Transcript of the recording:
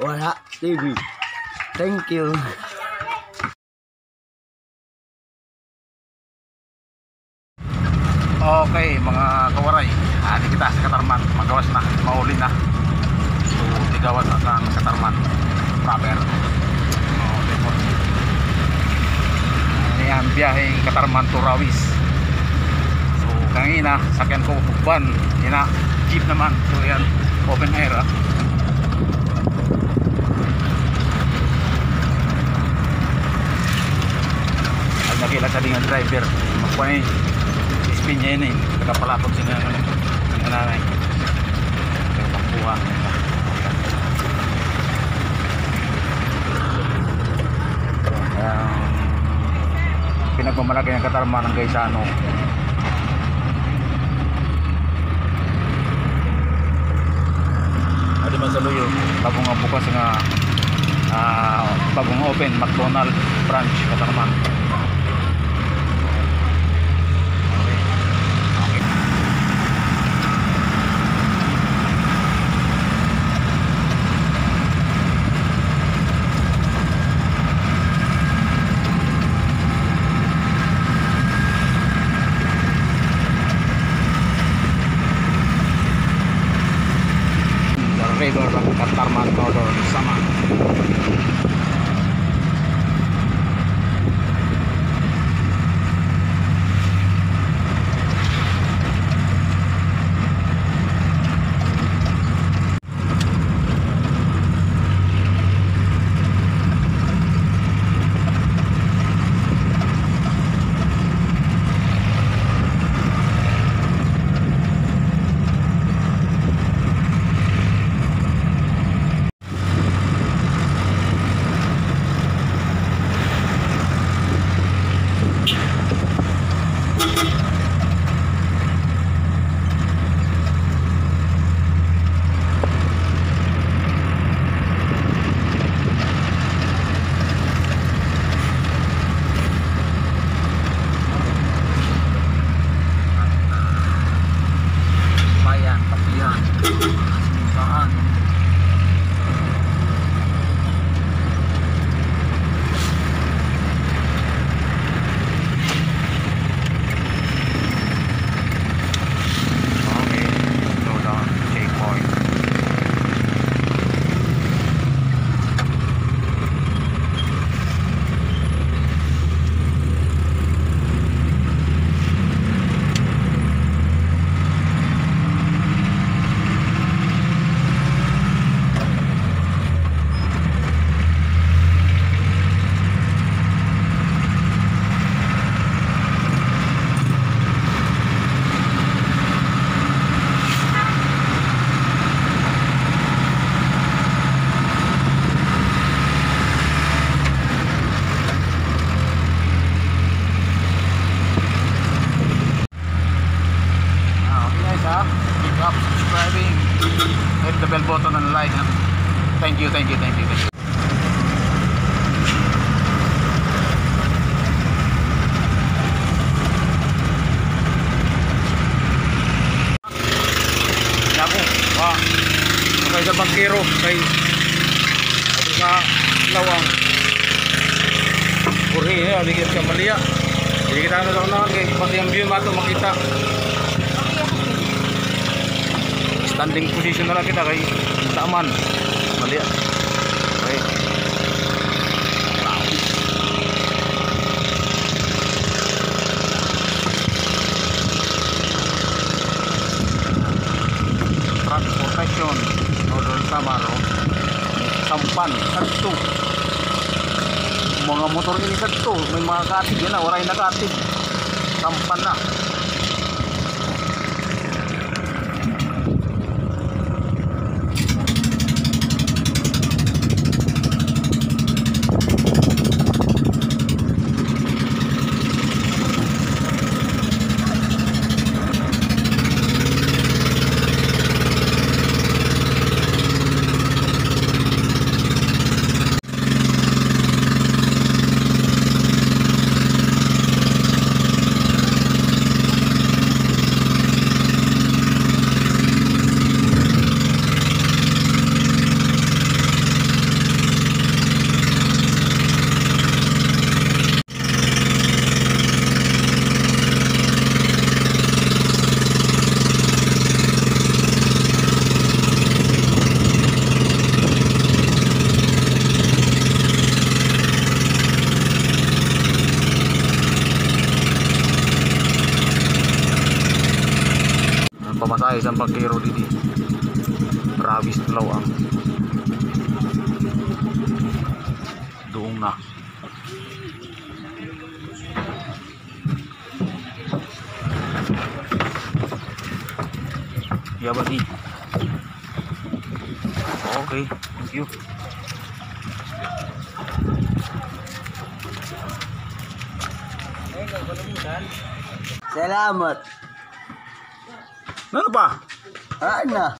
Wala TV. Thank you. Okay mga kawaray, di kita sa Katarman, magawas na, mauli na. So tigawan na sa Katarman proper. Okay po. Ayan, biyaheng Katarman to Rawis. So kanina sakyan ko Pugban, ina jeep naman. So yan, open air Ay nakila sa dengan driver magpanay spin niya yun nagkapalapag siya ng nanay kaya pagkuha pinagmamalagay ng Katarman ng Gaisano. Adi man sa luyo bagong nga bukas nga bagong open McDonald branch Katarman. River Katarman Motor sama. Subscribing, hit the bell button and like. Thank you. Naku, okay sa bangkero kay sa lawang puri ya dikit sa Malia. Jadi kita na kay pati ang view mato makita. Standing position na lang kita kay taman Malia. Okay. Wow. Transportation Northern Samaro Sampan kadto. Mga motor ini kadto may mga katib yan na waray na katib. Sampan na. tayo sa pagkiro dito. Travis Tulaw ang doong na. Yabadi. Okay, thank you. Salamat. Ano pa? Ano?